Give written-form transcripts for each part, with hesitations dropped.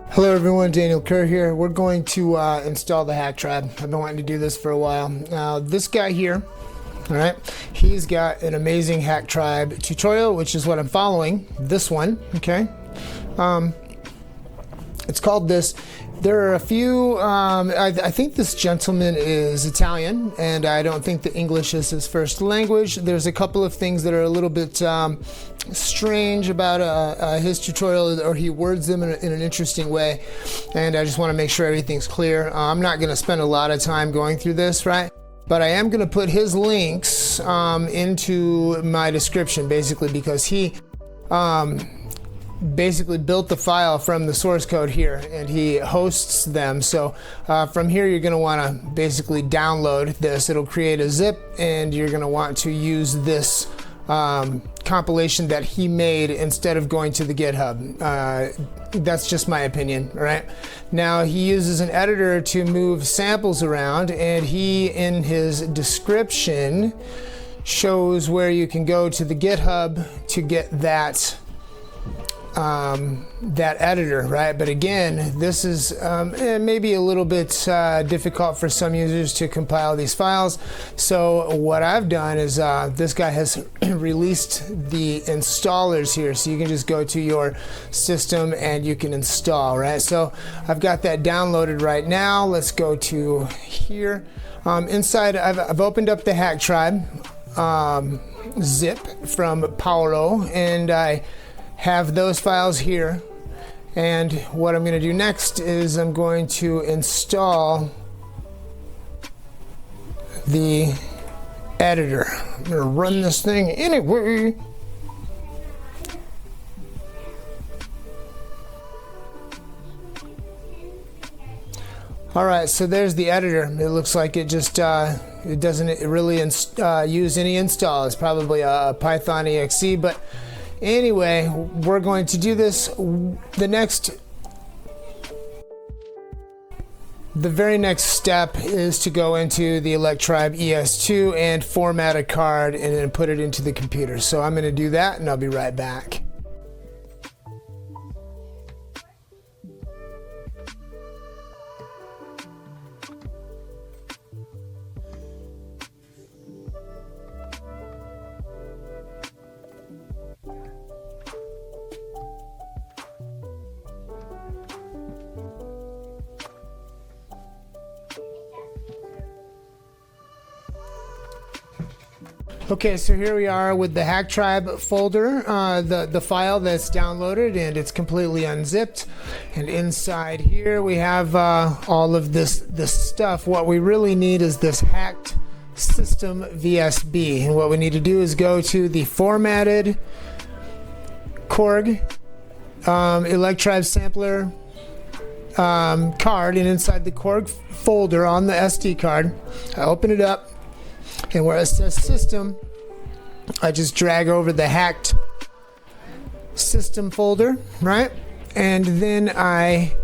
Hello everyone, Daniel Kerr here. We're going to install the Hacktribe. I've been wanting to do this for a while. Now this guy here, all right, he's got an amazing Hacktribe tutorial, which is what I'm following. This one, okay. It's called this. There are a few, I think this gentleman is Italian, and I don't think the English is his first language. There's a couple of things that are a little bit strange about his tutorial, or he words them in an interesting way, and I just want to make sure everything's clear. I'm not going to spend a lot of time going through this, right? But I am going to put his links into my description, basically, because he basically built the file from the source code here, and he hosts them. So from here you're going to want to basically download this. It'll create a zip, and you're going to want to use this compilation that he made instead of going to the GitHub. That's just my opinion, right? Now he uses an editor to move samples around, and he in his description shows where you can go to the GitHub to get that editor, right? But again, this is maybe a little bit difficult for some users to compile these files. So what I've done is this guy has released the installers here, so you can just go to your system and you can install, right? So I've got that downloaded right now. Let's go to here. Inside, I've opened up the Hacktribe zip from Power-O, and I have those files here. And what I'm going to do next is I'm going to install the editor. I'm going to run this thing anyway. All right, so there's the editor. It looks like it just it doesn't really use any install. It's probably a Python exe, but anyway, we're going to do this. The very next step is to go into the Electribe ES2 and format a card and then put it into the computer. So I'm going to do that, and I'll be right back. Okay, so here we are with the Hacktribe folder, the file that's downloaded, and it's completely unzipped. And inside here we have all of this stuff. What we really need is this hacked system VSB, and what we need to do is go to the formatted Korg Electribe Sampler card, and inside the Korg folder on the SD card, I open it up. And where it says system, I just drag over the hacked system folder, right? And then I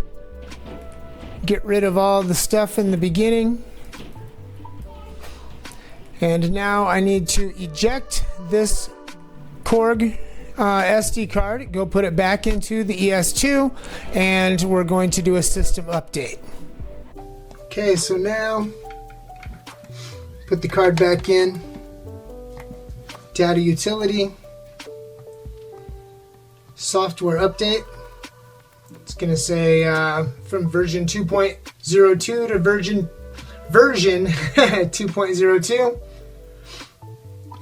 get rid of all the stuff in the beginning. And now I need to eject this Korg SD card, go put it back into the ES2, and we're going to do a system update. Okay, so now put the card back in, data utility, software update. It's going to say from version 2.02 to version 2.02.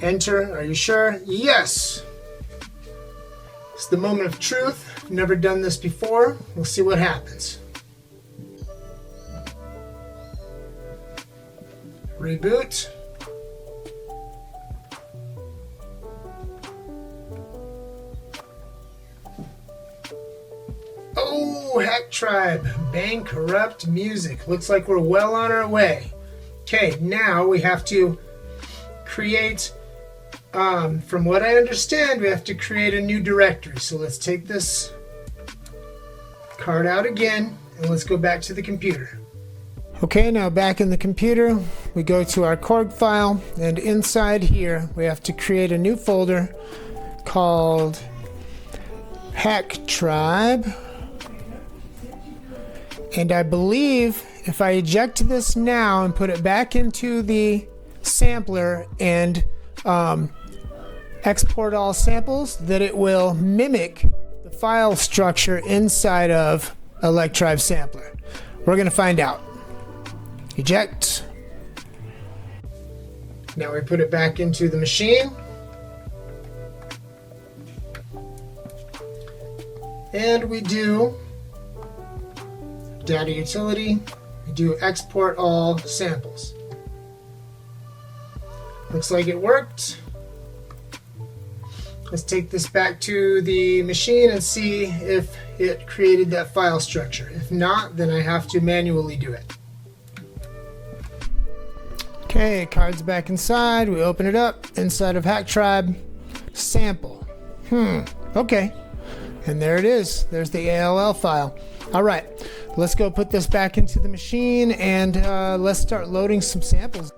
Enter. Are you sure? Yes. It's the moment of truth. I've never done this before. We'll see what happens. Reboot. Oh, Hacktribe, bankrupt music. Looks like we're well on our way. Okay, now we have to create, from what I understand, we have to create a new directory. So let's take this card out again, and let's go back to the computer. Okay, now back in the computer, we go to our Korg file, and inside here we have to create a new folder called Hacktribe. And I believe if I eject this now and put it back into the sampler and export all samples, that it will mimic the file structure inside of Electribe Sampler. We're going to find out. Eject. Now we put it back into the machine. And we do data utility. We do export all samples. Looks like it worked. Let's take this back to the machine and see if it created that file structure. If not, then I have to manually do it. Okay, card's back inside. We open it up inside of Hacktribe sample. Okay. And there it is. There's the ALL file. All right, let's go put this back into the machine and let's start loading some samples.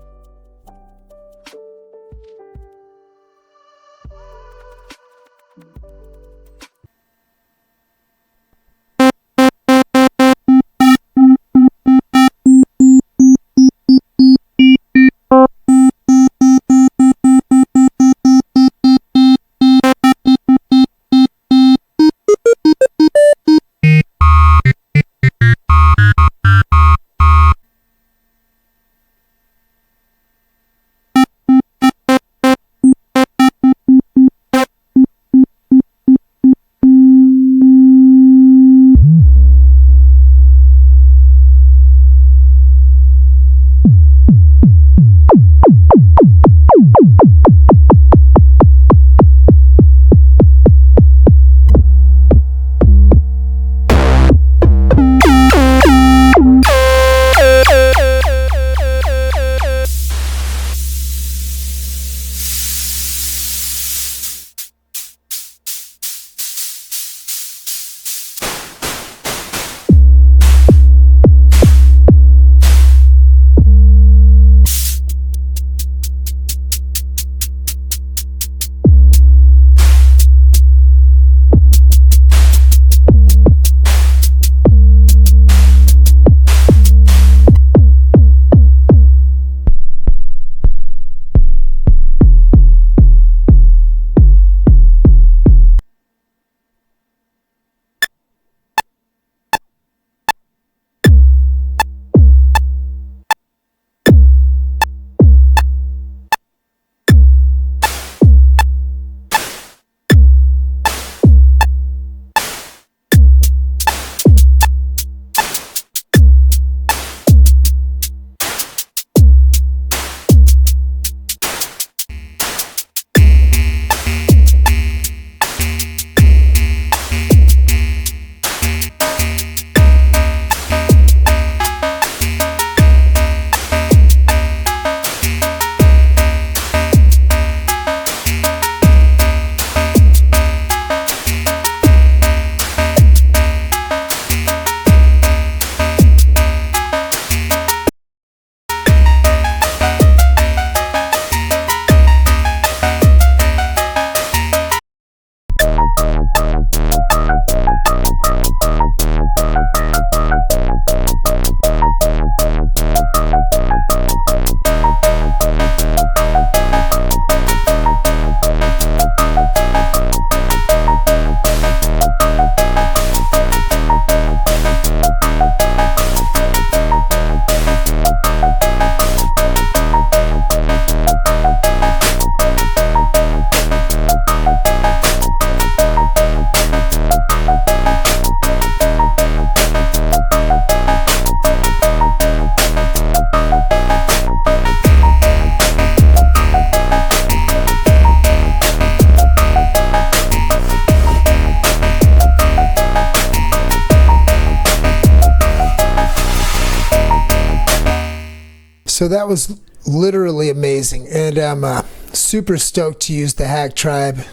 So that was literally amazing, and I'm super stoked to use the Hacktribe.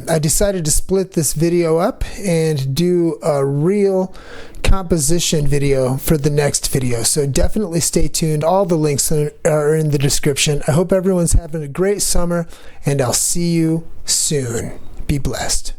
I decided to split this video up and do a real composition video for the next video, so definitely stay tuned. All the links are in the description. I hope everyone's having a great summer, and I'll see you soon. Be blessed.